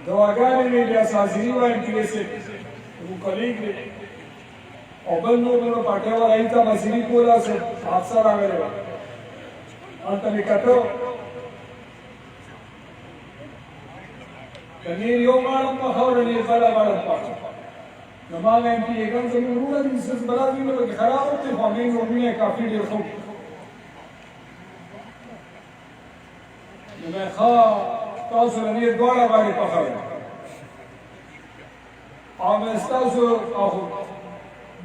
دواګانې مې بیا سازري وایم کلیسې مقلیګ دی او بل نور پاټیا وایي ته مسیري کولا سه حادثه راغلی وه هلته مې کتو که نیر یو غاړه پخه وه نیر بله غاړه پخه نو ما وایم چې یګم زموږ وروڼه دي سس بلا وینه پکې خراب وکړي خو هغوی نورونه یې کافي ډېر ښه نو مې ښه تاسو له نیر دواړه غاړې پخه وه او مې ستاسو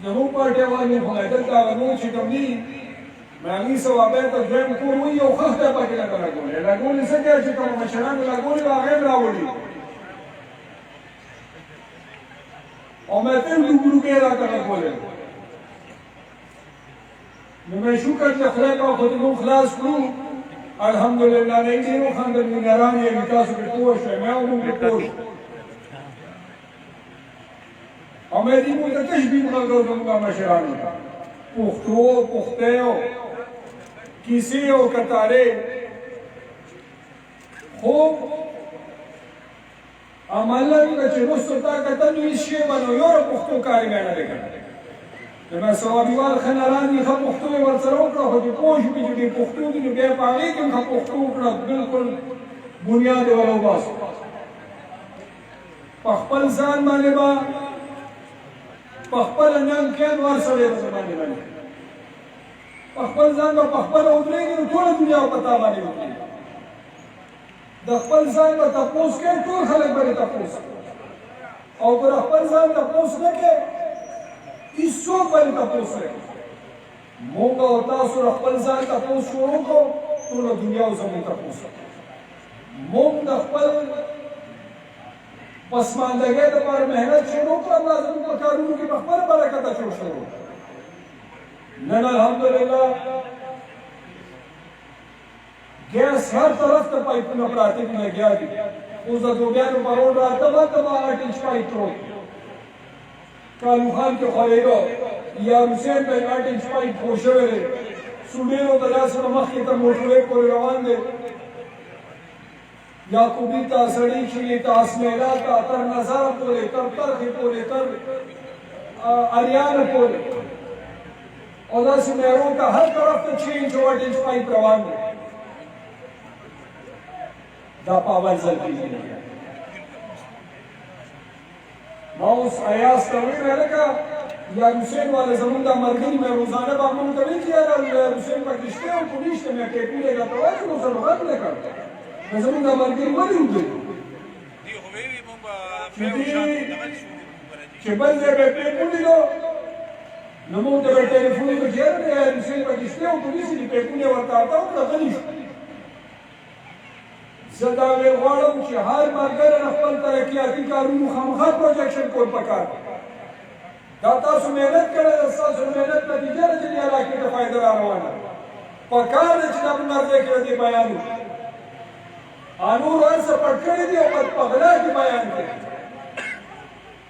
زموږ پارټۍ والو خو دلته هغه نور چې کوم دي مې هغوی ثوابۍ ته دویم کور وایي او ښه خدای پکې راته لګولې لګولې څه کوي چې کومه مشرانو لګولې وه هغه یې راوړي او مې تل ډوګروګې راته لګولې نو مې شکر چې خدای پاک خو دې موږ خلاص کړو الحمدلله نه ډېر وخندل میناران یې تاسو پرې پوه شوئ مې هم موږ پرې پوه شو او مې دې موږ ته تشبیه وکړو زموږ مشرانو ته پښتو پښتیو کیسې او کتارې خوب عملا چې رستو تا کتل نو هېڅ شی به نو یوه پښتو کاري بیا نه دی کړی د مې ثوابیوال ښه نران دي ښه پښتو یې ورسره وکړه خو چې پوه شو چې دې پښتو دي نو بیا په هغې کې هم ښه پښتو وکړه بلکل بنیاد یې وله وباسو په خپل ځان باندې به په خپله ننګ کین ورسره یې باندې باندې په خپل ځان به په خپله ودرېږي نو ټوله دنیا به په تا باندې وکړي د خپل ځان به تپوس کوې ټول خلک به دې تپوس او که د خپل ځان تپوس نه کوې هېڅوک به دې تپوس نه کوي موږ او تاسو د خپل ځان تپوس شروع کړو ټوله دنیا اوس زموږ تپوس موږ د خپل پسماندګۍ دپاره محنت شروع کړو الله زموږ په کارونو کې په خپله برکت اچول شروع نن الحمدلله ګیس هر طرف ته پایپونه پراته دي لګیا دي اوس د دوبیانو په روډ راته به 8 انچ پایپ پروت کالو خان کې خوړېږه یا حسین په 8 انچ پایپ پوه شوی دی سوډیرو د داسې نه مخکې تر موټروې پورې روان دی یعقوبي ته سړي کلي ته اسمیلا ته تر نظره پورې تر ترخې پورې تر اریانه پورې او داسې میرو ته هر طرف ته 6 انچ 8 انچ پایپ روان دی دا په اول ځل کېږي ما اوس ایاز ته ویې لکه یا حسین والا زمونږ دا ملګري مې روزانه به مونږ ته وایي چې یاره حسین پکې شته او خو نشته مې ټیپونه یې راته وایي نو زه نو غږ نه کړم نو زمونږ دا ملګري ولې وګوري چې بل ځای به پرې ولیدو نو مونږ ته به ټلیفون وکړو چې یاره یا حسین پکې شته او خو نشته دې ټیپونه یې ورته اتا وکړه غلي شو زه دا ویل غواړم چې هر ملګری د خپل ترقیاتي کارونو خامخا پروجیکشن کول پکار دا تاسو محنت کړی ده ستاسو محنت نتیجه ده چې دې علاقې ته فایده را روانه پکار ده چې دا په مرضی کې دې بیان وکړي نور هر څه پټ کړي دي او په غلا کې بیان کړي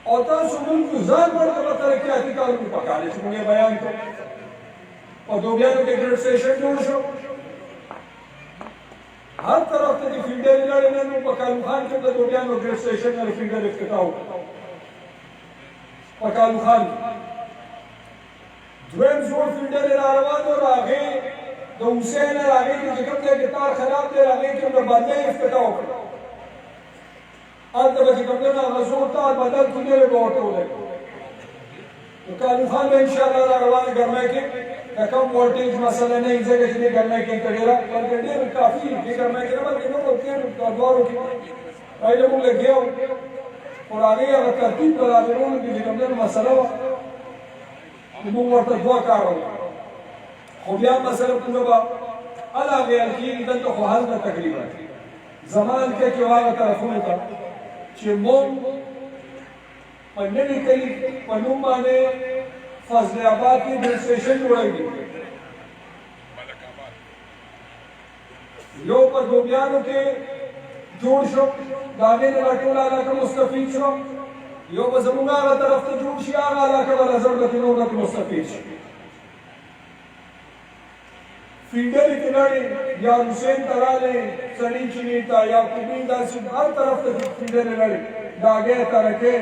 او تاسو مونږ ځان ورته په ترقیاتي کارونو پکار ده چې موږ بیان کړو او دوبیانو کې ګریډ سټیشن جوړ شو هر طرف ته د فیډر لړۍ نه نو په کالو خان کې د دوبیانو ګریډ سټیشن نه فیډر افتتاح وکړ په کالو خان دویم زوړ فیډر یې را روان و د هغې د حسین د هغې کې چې کوم ځای کې تار خراب دی د هغې کې هم د بدلۍ افتتاح وکړ هلته به چې کوم دی نو هغه زوړ تار بدل کړي به ورته ولګي نو کالو خان به انشاءالله را روانه ګرمۍ کې د کم وولټیج مسله نه ځکه چې دې ګرمۍ کې ډېره بلکې ډېر کافي دې ګرمۍ کې نه بلکې نورو کې دواړو کې پهله موږ لګیا وو خو د هغې هغه ترتیب برابرولو کې چې کوم دی مسله وه نو موږ ورته دوه کاره وو خو بیا مسله پوره به هله ویل کېږي دلته خو حل ده تقریبا زما هلته کې هغه طرفونو ته چې موږ په نوي کلي په نوم باندې فضل آباد کې ګریډ سټیشن جوړوي یو په دوبیانو کې جوړ شو د هغې نه به ټوله علاقه مستفید شو یو به زموږ هغه طرف ته جوړ شي هغه علاقه به نظر له نور نه مستفید شي फील्डर इतनाड़ी या हुसैन तराले सनी चुनीता या कुबीदा से हर तरफ से फील्डर लड़े दागे तरके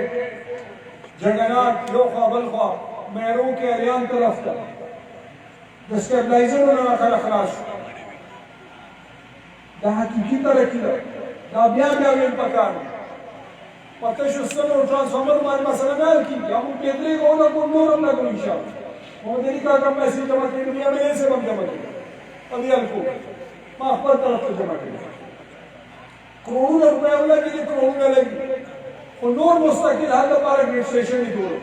जगन्नाथ लो ख्वाबल ख्वा मैरों के अरियान तरफ था स्टेबलाइजर ना खला खलाश दा हकीकी तरक्की दा ब्या पकार पता शुस्सन और ट्रांसफार्मर मार मसला ना की या हम पेदरे को ना को नूर हम ना को इंशाल्लाह मोदी का कम मैसेज जमा के दुनिया में ऐसे हम जमा के अभी आपको माहौल तरफ से जमा करें करोड़ों रुपए वाला भी करोड़ों में लगी और नूर मुस्तकिल हाल पर ग्रेड स्टेशन ही दूर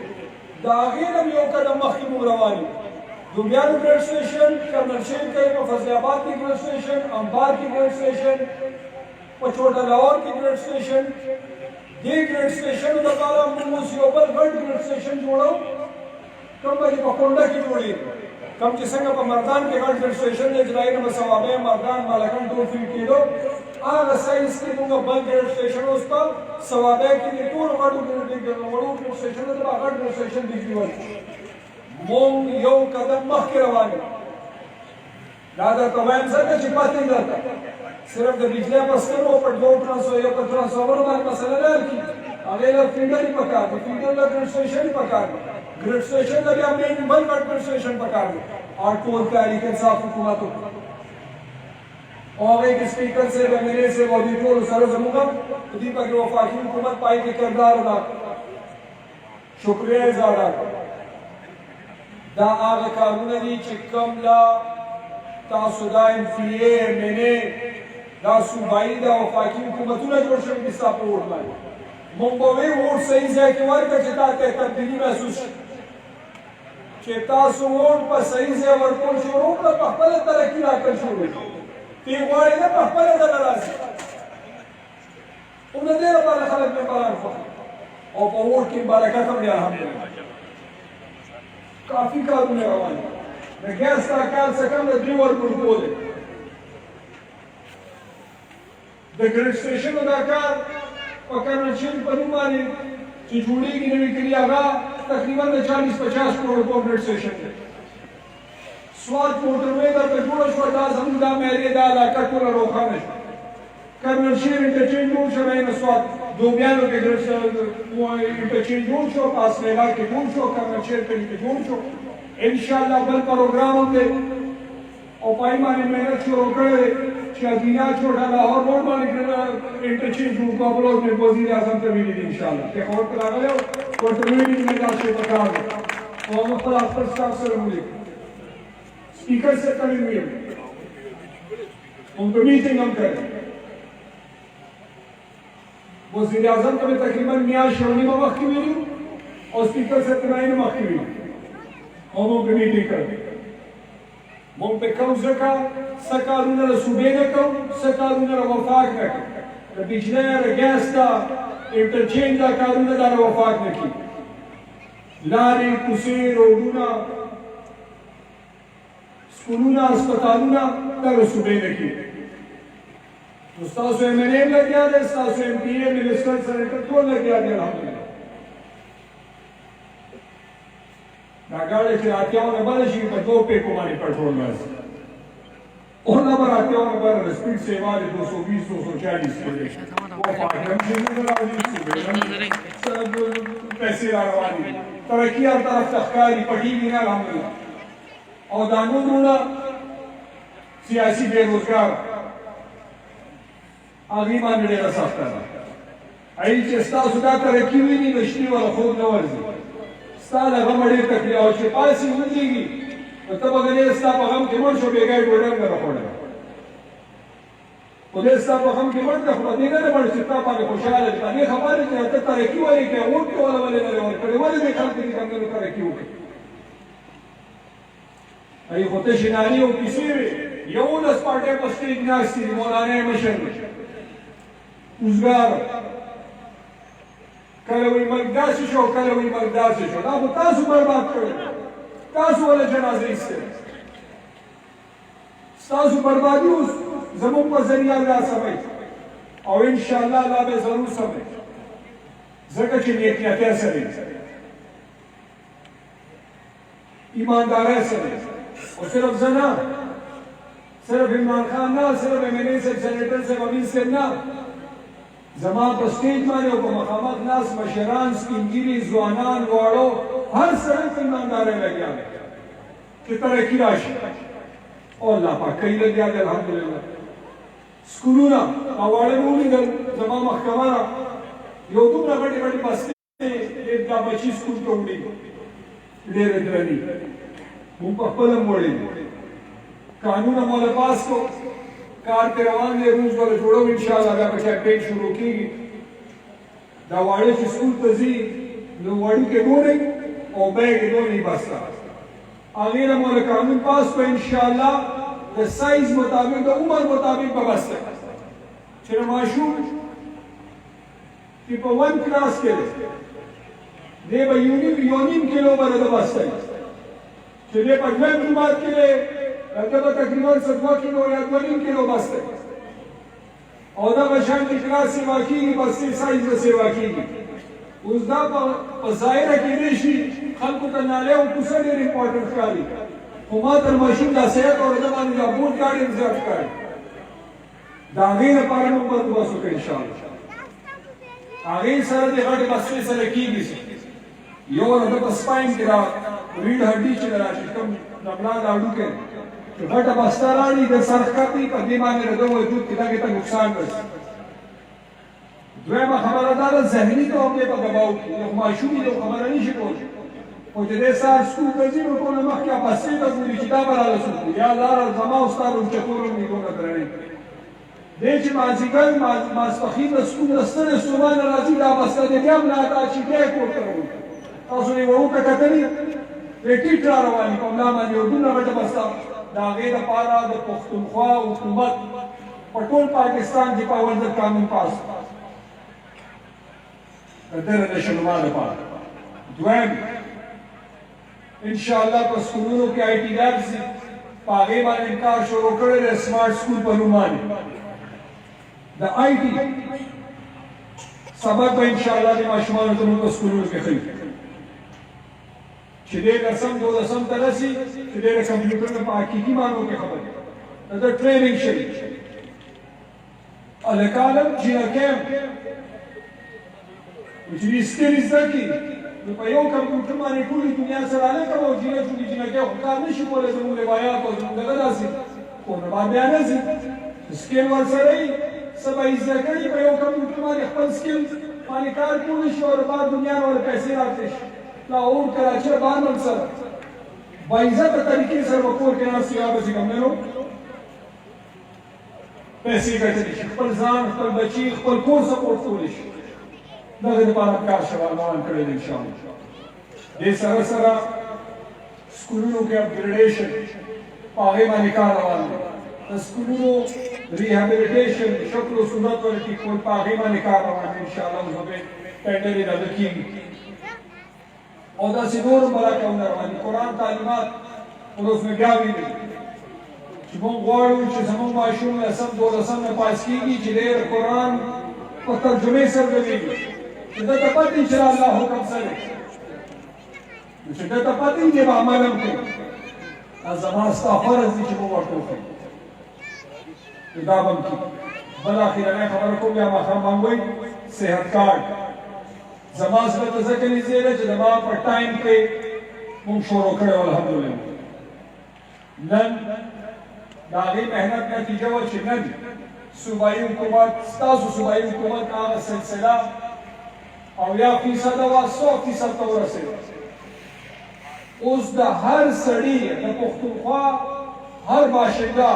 दागिन अब यो कदम मखी मुगरवानी दुबियान ग्रेड स्टेशन कर्नल शेख के फजलाबाद की ग्रेड स्टेशन अंबार की ग्रेड स्टेशन पचोटा लाहौर की ग्रेड स्टेशन ये ग्रेड स्टेशन लगाला मुसीबत गढ़ ग्रेड स्टेशन जोड़ो कम बजे पकोंडा की जोड़ी कम जिसंग पर मर्दान के गढ़ ग्रेड स्टेशन ने जुलाई नंबर सवाबे मर्दान मालकन 2 फीट की दो आग साइंस की दूंगा बल ग्रेड स्टेशन उसका सवाबे की लिए टूर वाडू ग्रेड स्टेशन है तो गढ़ ग्रेड स्टेशन दिखी वाली मोंग यो कदम मख के रवानी दादा तवायम सर का चिपाती जाता सिर्फ द बिजली पर करो पर दो ट्रांसफार्मर मार मसला ना की अगले फील्डर ही पका फील्डर का ग्रेड स्टेशन ही पका ग्रेड स्टेशन का हमने बल ग्रेड स्टेशन पका और टोल तहरीक इंसाफ हुकूमत और एक स्पीकर से मेरे से ऑडिटोर सर जमुगा दीपक वफाकी हुकूमत पाई के किरदार अदा शुक्रिया ज़्यादा दा आग कानून दी चिकम ला तासुदा एमसीए मैंने दा सूबाई दा वफाकी हुकूमतों ने जोड़ शक किस्सा पर वोट मारे मुंबई वोट सही से कि वर्ग चिताते तब्दीली महसूस चेता वोट पर सही से वर्ग को शुरू का पहले तरक्की लाकर शुरू ती वाले ने पहले दलाल उन्हें देर बार खलक में बार और वोट की बरकत हम अल्हम्दुलिल्लाह काफी कानून रवानी मैं गैस का काल से कम ड्रीवर को बोले द ग्रेड स्टेशन अदाकार पकड़ नशीन पनुमानी चिचुड़ी की नवी के लिए आगा तकरीबन 40-50 करोड़ रुपए ग्रेड स्टेशन है स्वाद मोटरवे का पेट्रोल शोधा समुदा मेरे दाला कटोरा रोका नहीं कर्नल शेर इंटरचेंज रोड शो में स्वाद दो बयानों के ग्रेड इंटरचेंज रोड शो पास मेला के रोड शो कर्नल शेर के लिए रोड शो इंशाल्लाह बल प्रोग्राम होंगे और पाईमानी मेहनत शुरू करे शादीना छोटा लाहौर रोड माने इंटरचेंज रोड को अपलोड में वजीर आजम तभी नहीं इंशाल्लाह के और करा गए और ट्रेनिंग में जाके बता और मुख्तलिफ अफसर स्टाफ से मिले स्पीकर से कभी मिले उनको मीटिंग हम करें वजीर आजम को तकरीबन मियां शोनी में वक्त मिली और स्पीकर से तनाइन वक्त मिली और वो मीटिंग करें मुंह पे कम जका सकालूना रसूबे ने कम सकालूना वफाक ने कम बिजली रे गैस का इंटरचेंज का कानून दा वफाक ने की लारी कुसे रोडूना स्कूलूना अस्पतालूना दा रसूबे ने की उस्ताद एमएनए लग गया है उस्ताद एमपीए मिनिस्टर सेनेटर तो लग गया है अल्हम्दुलिल्लाह नागाड़े से आते हो नंबर शी पर दो पे को मानी पेट्रोल में और नंबर आते हो नंबर स्पीड सेवा 220 240 वो पाठ्यक्रम से नहीं सब पैसे रवानी तरक्की और तरफ तख्कारी पटी भी ना अल्हम्दुलिल्लाह और दानूना सियासी बेरोजगार आगे मान लेगा साफ करना आई चेष्टा सुधा तरक्की हुई नहीं नशनी वाला खूब न वर्जी साला गमड़े तक लिया और पासी उंदीगी तो तब अगर ये स्टाफ हम के मन शो बेगा डोडन का पड़ेगा और ये स्टाफ हम के मन का पड़ेगा ना बड़ चित्ता पाके खुशहाल है ये खबर है कि तरक्की वाली क्या वोट के वाले और करे वाले में खाते की कंगन तरक्की हो गई आई होते शिनानी और किसी यौन स्पार्टे पर स्टेज नास्ती मौलाना मिशन उजगार कलवी मकदास शो कलवी मकदास शो ना तासु बर्बाद करो तासु वाले जनाजे से तासु बर्बादी उस जमीन पर जरिया ला समय और इंशाअल्लाह अल्लाह में जरूर समय जगह की नियत कैसे है ईमानदार है और सिर्फ जना सिर्फ इमरान खान ना, सिर्फ MNA से सेनेटर से अमीर से ना, जमा पर स्टेज माने को मकामत नास मशरान स्किंगिरी जवानान वाड़ो हर सड़क ईमानदारे लग गया कि तरक्की राशि और अल्लाह पाक कई लग गया अल्हम्दुलिल्लाह स्कूलों ना आवाड़े मूली दल जमा महकमाना योदुम ना बड़ी बड़ी बस्ती एक का बच्ची स्कूल तो उड़ी डेरे डरनी मुंपकलम मोड़े कानून अमल पास को कार के रवान ले रूस वाले जोड़ो इंशाल्लाह अगर कैंपेन शुरू की दवाड़े स्कूल तजी नो वाड़ी के गोरे और बैग के दो नहीं बसता आगे ना मोले कानून पास को इंशाल्लाह द साइज मुताबिक द उम्र मुताबिक बसता चलो माशूम कि पर 1 क्लास के लिए दे यूनियन किलो बरद बसता चलिए पर 2 जुमात के लिए लगभग तकरीबन 7 किलो या 2 किलो बसते और दा बशान की क्लास सेवा की बस्ती साइज में सेवा की उस दा पसायरा की रेशी खल्को का नाले और कुसर इंपॉर्टेंट कारी हुमात मशीन दा सेहत और जमान दा बूट गाड़ी रिजर्व करे दागे न पारन ऊपर दुआ सुके इंशाल्लाह आगे सर दे हट बस्ती सर की भी यो न तो स्पाइन की रा रीढ़ हड्डी चला कम नबला दाड़ू के घट बस्तारानी दे सरकती पदिमाने रदो वजूद किता किता नुकसान रस द्वेमा खबरदार ज़हनी तो हमने पर दबाव की माशूमी तो खबर नहीं शिकोज और जदे सार स्कूल तजी को नमक क्या बस्ती तो पूरी किताब वाला सुन या दार जमा उस्ताद उनके पूर्ण नहीं को करने देश माजिगल मास्फखीर स्कूल रस्ते सुमान राजी दा बस्ता दे क्या बनाता चिटे को करो तासुनी वो कतरी बेटी ट्रारवानी कमला मानी और दूना बटा बस्ता दागे द पारा द पख्तूनख्वा हुकूमत पटोल पाकिस्तान की पाबंद कानून पास दर नशनुमा द पार द्वैम इंशाअल्लाह पर स्कूलों के IT लैब्स पागे वाले इनकार शुरू करे स्मार्ट स्कूल पर नुमाने द IT सबक इंशाअल्लाह के माशूमान को स्कूलों के खरीद चले रसम दो रसम तरसी चले कंप्यूटर में पाकी की मानो के खबर अदर ट्रेनिंग शरी अलकालम जीना कैम मुझे स्किल इज़की तो पयो कंप्यूटर माने पूरी दुनिया से लाने का वो जीना क्या हुकार नहीं शिकोले जरूर वाया तो जरूर दासी कौन बात बयान है स्किल वर्ड से रही सब इज़की पयो कंप्यूटर माने अपन स्किल माने कार पूरी शोर बात दुनिया वाले पैसे आते लाहौर कराची बानल सर बाइज्जत तरीके से वकोर के नाम सिया बसी हमने लोग पैसे का तरीके पर जान पर बची पर कोर सपोर्ट कोलिश नगद पारा का सवाल मान करे इंशाअल्लाह ये सरा स्कूलों के अपग्रेडेशन पागे माने का रवान स्कूलों रिहैबिलिटेशन शक्ल सूरत वाले की कोई पागे माने का रवान इंशाअल्लाह उस पे टेंडर इरादा की और दा सिनोर बड़ा कौन रवानी कुरान तालीमात और उसमें क्या भी जुमों गौर उच्च समों माशूम असम दो रसम में पास की जिलेर कुरान और तर्जुमे सर देगी जिधर तपति चला अल्लाह हुक्म सरे जिधर तपति जब अमलम के अज़मास्ता फर्ज जिसको वाटो है इदाबम की बला खिलाने खबर को क्या माखा मांगोई सेहत कार्ड जमास में तज़क्री ज़ेरे जमा पर टाइम पे मुंशोरो करे अल्हम्दुलिल्लाह नन दागी मेहनत नतीजा व चिन्नन सूबाई हुकूमत स्तासु सूबाई हुकूमत का सिलसिला और या फीसद व 100% तो रसे उस द हर सड़ी द पुख्तूनख्वा हर बाशिंदा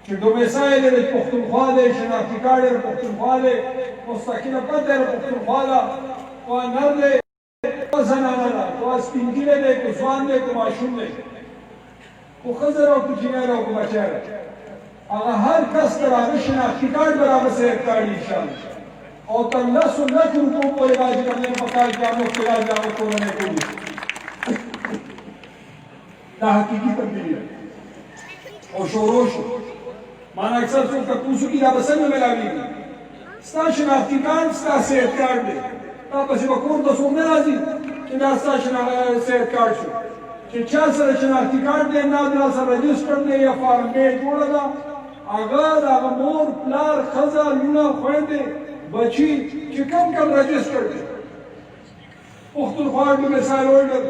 कि डोमेसाइल द पुख्तूनख्वा दे शनाख्ती कार्ड द पुख्तूनख्वा दे मुस्तकिल पद द पुख्तूनख्वा दा व नर दे व ज़नाना दा व स्पिंकिले दे को ज़वान दे को माशूम दे को खज़र और को जिनेर और को बचेर अगर हर कस तरह शनाख्ती कार्ड बराबर सेहत कार्ड इंशाअल्लाह और तल्ला सुन्नत को कोई बात करने पता क्या मुश्किल जाओ को ने कोई हकीकी तब्दीली है और शोरोश माना अक्सर तो तपूसु की राबसन में मिलावी स्टेशन आपकी कार्ड स्टा सेहत कार्ड दे तब बस बकोर तो सुनने राजी कि ना स्टेशन सेहत कार्ड शो چې چا سره شناختی کارت دی نه دا سره رجسټر دی یا فارم بی جوړه ده هغه د هغه مور پلار ښځه لوڼه خویندې بچي چې کم رجسټر دی پښتونخوا ډومیسایل هولډر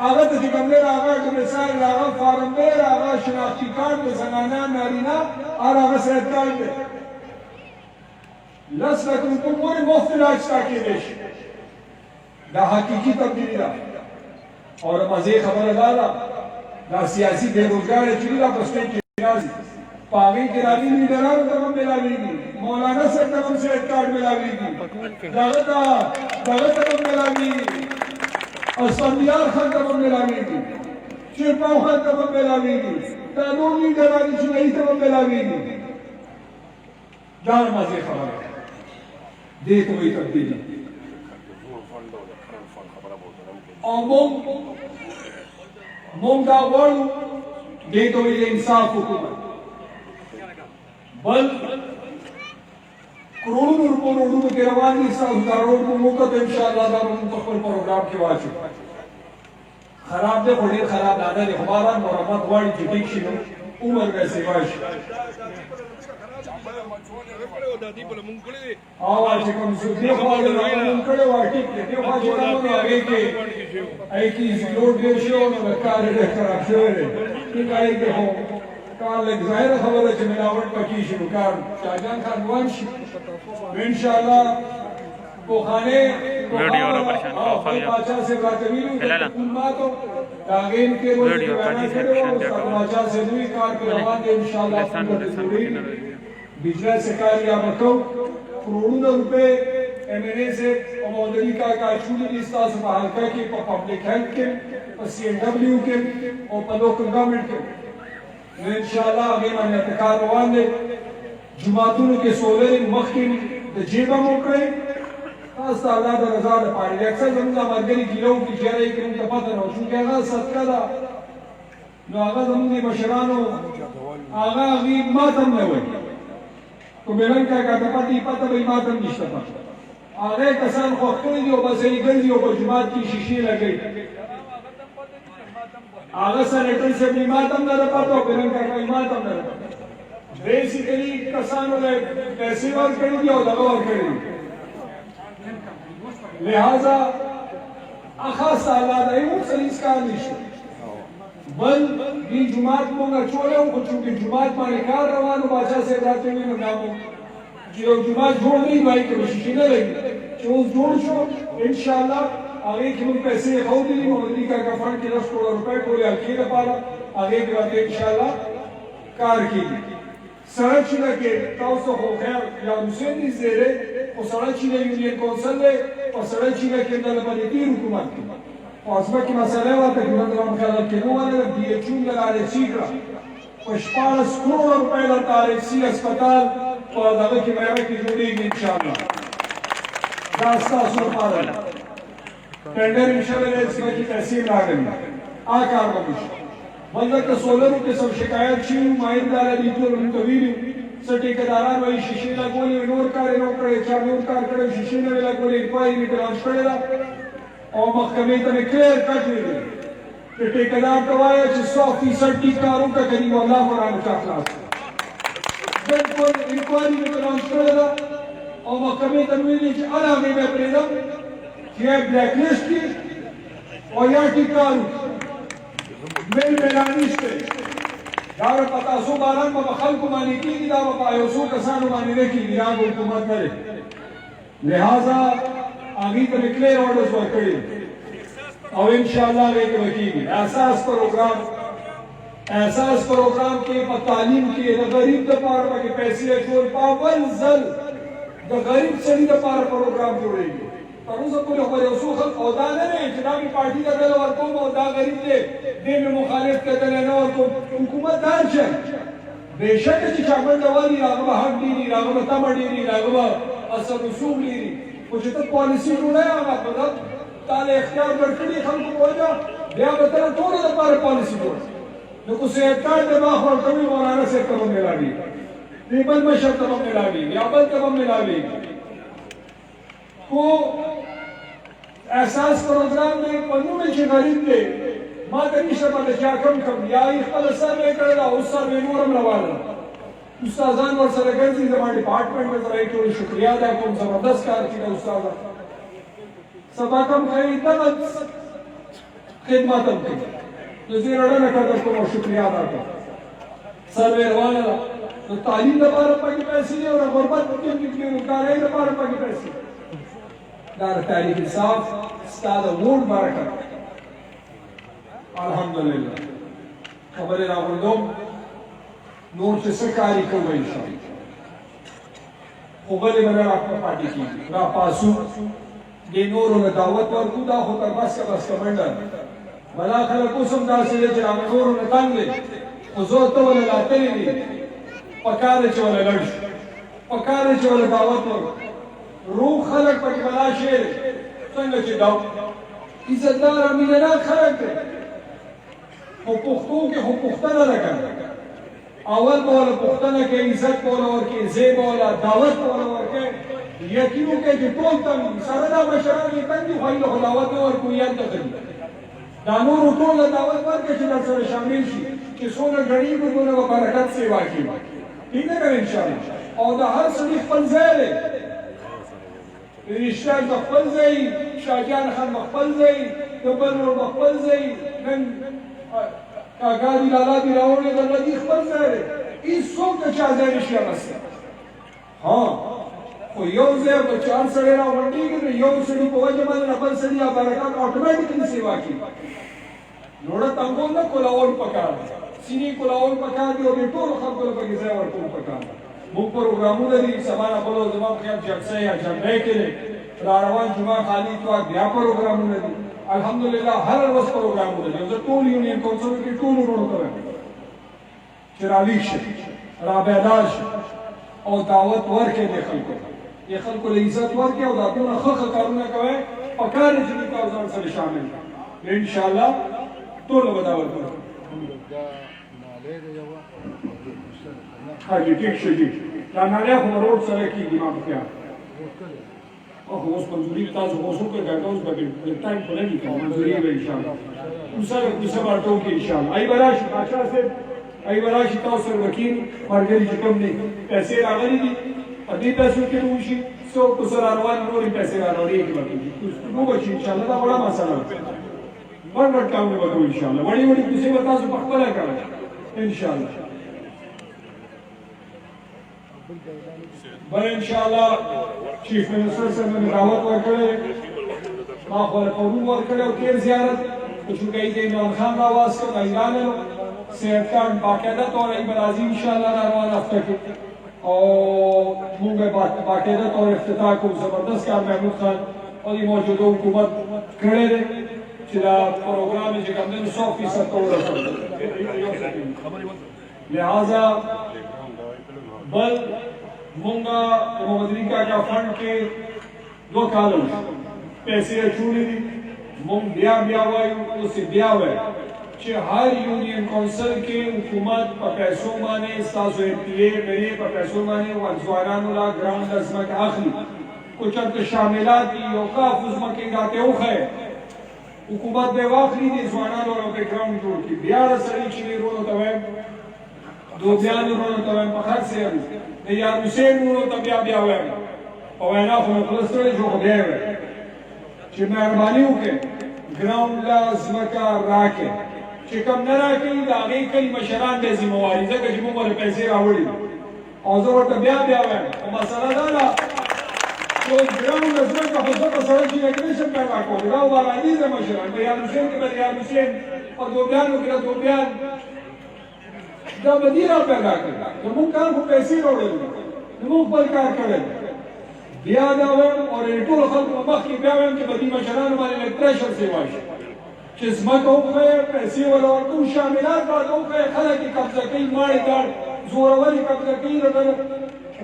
هغه ته چې کوم دی هغه ډومیسایل هغه فارم بی هغه شناختی کارت د زنانه نارینه هر هغه سره کارت دی 10 لک روپۍ پورې مفت علاج ستا کېدی شي دا حقیقي تبدیلي ده او د مزې خبره دا ده دا سیاسي بېروزګاره چې دا په سټیټ کې راځي په هغې کې راځي لیډرانو ته هم میلاوېږي مولانا صاحب ته هم سیټ کارډ میلاوېږي دغه ته هم میلاوېږي اسفندیار خان ته هم میلاوېږي شیرپاو خان ته هم میلاوېږي دا نور لیډران چې هغوی ته هم میلاوېږي دا د مزې خبره ده دې ته وایي تبدیلي او مونږ دا غواړو دې ته وایي انصاف حکومت بل کروڑونو روپو کې روان دي ستاسو دا روډ به موږ ته انشاءالله دا به موږ په خپل پروګرام کې واچو خراب دی خو ډېر خراب نه دی خو بهرحال مرمت غواړي چې ټیک شي نو عمر به سیوا شي چې کوم څه دی خو مونږ کړی وای ټیک دی دی خو چې کوم هغې کې لوډ ډېر شوی نو د کار ډېر خراب شوی دی ټیک هغې کې خو کار لږ ظاهره خبره چې ملاوټ پکې شي نو کار شاهجان خان روان شي نو انشاءالله پوخانې باچا صاحب راته ویلي د حکوماتو د هغې کې وینا کړې وه استاد باچا صاحب وي کار کې روان دی انشاءالله بجلی سے کاریاب کو کروڑوں روپے ایم این اے سے مودودی کا چولی دی ستاسو په حلقه کې په پبلک هیلث کې په سی این ډبلیو کې او په لوکل ګورنمنت کې نو انشاءالله هغې باندې کار روان دی جوماتونو کې سولر مخکې د جیبه مو کړئ تاسو ته الله د رضا دپاره دی اکثر زموږ دا ملګري ګیله وکړي چې یاره یې کې موږ ته پته نه وه چونکې هغه صدقه ده نو هغه زموږ د مشرانو هغه هغې ماته هم نه وایي تو میرن کا کہتا پتہ بھائی ماتم نشتا پتہ آگے کسان خوخ کری دی و بس ای گرزی و جماعت کی شیشی لگئی آگے سنیٹر سے بھی ماتم نہ پتہ و میرن کا کہتا ماتم نہ پتہ بیسیکلی کسانوں نے پیسے ور کری دی و دغا ور کری دی لہذا اخاص تعالیٰ دا ایمون سلیس کار نشتا بل دی جماعت مونږه چولې وو خو چونکې جماعت باندې کار روان و باچا صاحب راته ویل نو دا مو چې یو جماعت جوړ نه وي وایي که به شیشې نه لګي چې اوس جوړ شو انشاءالله هغې کې موږ پیسې ښودلي مولوي کاکا فنډ کې 10 کروڑه روپۍ ټولې حلقې لپاره هغې کې راته انشاءالله کار کېږي سړک چې ده کې تاسو خو خیر یا حسین نږدې دی خو سړک چې ده یونین کونسل دی په سړک چې ده کې د باندې تېر حکومت کې پاسبه کې مسئله وه تقریبا زما خیال کې نو ونه ډي ایچ او د RFC کړه په 14 کروڑه روپۍ دلته RFC هسپتال په دغه کې میوه کې جوړېږي انشاءالله دا ستاسو لپاره ده ټنډر انشاءالله د سیمه کې پیسې راغلي هغه کار به وشي بل دلته سولرو کې سم شکایت شوي ماهر داره دي ټول موږ ته ویلي څه ټیکهداران وایي شیشې لګولې نور کار یې نه و کړی چا نور کار کړی شیشې نه وې لګولې انکوایري مې ټرانس کړې ده او محکمې ته مې کلیر کټ ویلي چې ټیکهدار ته وایه چې 100% ټیک کار وکړه که دې والله قرآن چا خلاص بالکل انکوایري مې ټرانس کړې ده او محکمې ته مې ویلي چې هر هغې به پرېږدم چې یا بلیک لیسټ کړي او یا ټیک کار وکړي میل میلانیشته دا به په تاسو باران به په خلکو باندې کېږي دا به په یو څو کسانو باندې نه کېږي دا به حکومت نه دی لہذا هغې ته مې کلیر آرډرز ورکړي او انشاءالله هغې کې به کېږي احساس پروګرام کې په تعلیم کې د غریب دپاره پکې پیسې اچول په اول ځل د غریب سړي دپاره پروګرام جوړېږي تر اوسه پورې خو یو څو خلک او دا نه دی چې دا مې پارټي ته ډله ورکوم او دا غریب دی دې مې مخالف ته ډله نه ورکوم حکومت دا هر شی بېشکه چې چا منډه والي هغه به حق ډېري هغه به تمه ډېري هغه به اثر رسوب ډېري خو چې ته پالیسي جوړوې هغه به تا له اختیار ورکړي خلکو په وجه بیا به ته د ټولو لپاره پالیسي جوړه نو که صحت کارت دې باغ ورکوي مولانا صاحب ته به میلاوېږي دې بل مشر ته به میلاوېږي یا بل ته به میلاوېږي خو احساس پروګرام دی په نوم چې غریب دی ما ته نشته پته چې کم یا یې خپله سروې کړې ده اوس سروې نور هم روانه ده استادان ورسره ګرځي زما ډپارټمنټ مې سره یې ټول شکریا ادا کوم زبردست کار کړی ده استاده سبا کم کوي دغه خدمت هم کوي نو زه یې رډنه قدر کوم او شکریا ادا کوم سروې روانه ده د تعلیم لپاره پکې پیسې دي او د غربت کارۍ لپاره پکې پیسې دا د تحریک انصاف ستا د ووټ برکت الحمدلله خبرې راغونډوم نور چې څه کاري کوو انشاءالله خو بلې به نه راپاتې کېږي راپاسو دې نورو له دعوت ورکړو دا خو تر بسکه منډه بلا خلک اوس هم داسې دی چې هغه نورو نه تنګ دی خو زور ته ولې راتلي دي پکار دی چې ولې لړ شو پکار دی چې ولې دعوت ورکړو روح خلک پکې بلا شی دی څنګه چې دا عزتدار او مینه‌ناک خلک دی خو پښتو کې خو پښتنه ده که اول به وله پوښتنه کوي عزت به وله ورکوي ځای به وله دعوت به وله ورکوي یقین وکړئ چې ټول تنګ دي سره دا مشران یې تنګ دي خو هغوی له خو دعوت نه ورکوي هلته ښه دي دا نورو ټول له دعوت ورکړه چې در سره شامل شي چې څونه ګڼېږي دونه به برکت سیوا کړي ټیک ده که نه انشاءالله او د هر سړي خپل ځای دی رشتیان به خپل ځای شاهجان خان به خپل ځای د بل ورور به خپل ځای نن کاکا دی لالا دی راوړی د لدی خپل ځای دی هېڅوک د چا ځای نشي اخیستی ها خو یو ځای به چار سړی راغونډېږي نو یو سړي په وجه باندې د بل سړي برکات اټومیټیکلي سیوا کېږي نوړه تنګول نه کولول پکار دی سینې کولول پکار دي او دې ټولو خلکو له پکې ځای ورکول پکار دی موږ پروګرامونه دي سبا نه بلو زما په خیال جلسه یا جمعې کې دی را روان جمعه خالي اتوار بیا پروګرامونه دي الحمدلله هر ورځ پروګرامونه دي زه ټول یونین کونسل کې ټول ورونو ته وایم چې راویښ شي رابیدار شي او دعوت ورکړي دې خلکو ته دې خلکو له عزت ورکړي او دا دونه ښه کارونه کوئ پکار دی چې دې کار ځان سره شامل کړي انشاءالله ټول به دا ورکړو حاجی ټیک شو جي دا نالی خو روډ سره کېږي ما په خیال خو اوس منظوري تاسو اوس وکړئ که اوس به ټایم خو نه وي که منظوري به انشاءالله کوڅه به کوڅه به اټو کړي انشاءالله ای به راشي باچا صاحب ای به راشي تاسو سره وکیل ملګري چې کوم دي پیسې راغلي دي په دې پیسو کې به وشي څوک ورسره را روان نورې پیسې را راوړېږي به کېږي وبه شي انشاءالله دا وړه مسله ده وړ کارونه به کوو انشاءالله وړې وړې کوڅې به تاسو په خپله کوئ انشاءالله بل انشاءالله چیف منسٹر سے میں نے دعوت ورکڑے ما خو قوم ورکڑے او تیر زیارت چونکہ یہ عمران خان آواز کا اعلان ہے صحت کارڈ باقاعدہ طور پر راضی انشاءاللہ روان ہفتہ کے اور مونږ باقاعدہ طور افتتاح کو زبردست کار محمود خان اور یہ موجودہ حکومت کھڑے رہے چې دا پروګرام چې کوم دی 100% ته ورسول لہذا بل مونږه محمد علي کاکا فنډ کې 2 کال پیسې اچولې دي مونږ بیا وایو اوس بیا وایو چې هر یونین کونسل کې حکومت په پیسو باندې ستاسو اپیې مېرې په پیسو باندې ځوانانو لا ګراوند ځمکه اخلي کو چرته شاملات دي او کافو ځمکې راته وخی حکومت به واخلي دي ځوانانو له ګراوند جوړ کړي بیا سړي چې ورونو ته وایم دوبیان ورونو ته وایم په خاص یې د یار حسین ورونو ته بیا وایم په وینا خو مې خلاص کړی چې خدای وایي چې مهرباني وکړئ ګراوند له ځمکه راکړئ چې کوم نه راکړي د هغې کلي مشران بیا ذمهواري ځکه چې موږ ورته پیسې راوړي او زه ورته بیا وایم خو مسله دا ده چې اوس ګراوند له ځمکه خو زه په سړک کې نشم پیدا کولی دا بارانیزه مشران په یار حسین کې به د یار حسین په دوبیانو کې د دوبیان دا به دې را پیدا کړي زموږ کار خو پیسې راوړل دي زموږ خپل کار کړی بیا دا وایم او د ټولو خلکو په مخ کې بیا وایم چې په دې مشرانو باندې لږ پریشر سیوا شي چې ځمکه وښیه پیسې ورله ورکوو شاملات راته وښیه خلک یې قبضه کوي ماړې داړ زورور یې قبضه کوي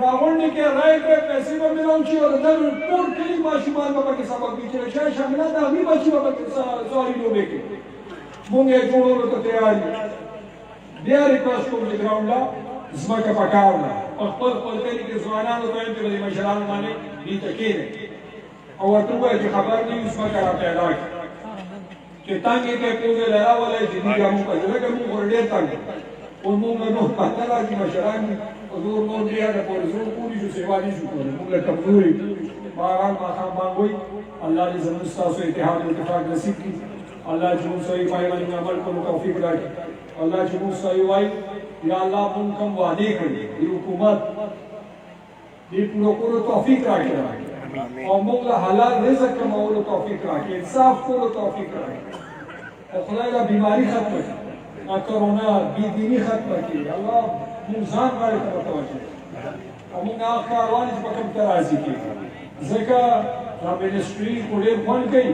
راغونډې کې رایې کړی پیسې به میلاو شي او د دغه ټول کلي ماشومان به پکې سبق وي چې د چا شاملات د هغوی بچي به پکې سواري لوبې کوي مونږ یې جوړولو ته تیار یو بیا ریکویسټ کوم چې ګراوند له ځمکه پکار ده په خپل کلي کې ځوانانو ته وایم چې به د مشرانو باندې دې ته کښېنئ او ورته ووایه چې خبر نه وي ځمکه را پیدا کړي چې تانګې ته پوزې لراولای چې دي کوم په ځای کې موږ ورډې تانګ او موږ نو پاتې راځي مشران حضور نو دی هغه په زور پوری شو سیوا دي شو موږ له کمزوري باران ما خام باندې الله دې زموږ تاسو اتحاد او اتفاق نصیب کړي الله چې موږ صحیح پای باندې عمل کوو توفیق راکړي الله چې موږ صحیح وای یا الله موږ کوم وعده کړی دی حکومت دې پورو کولو توفیق راکړي او موږ له حلال رزق کمولو توفیق راکړي انصاف کولو توفیق راکړي او خدای لا بیماری ختم کړي کرونا بی دینی ختم کړي الله موږ ځان باندې متوجه او موږ هغه کاروان چې په کوم ترازی کې ځکه دا منسټري کو ډېر خوند کوي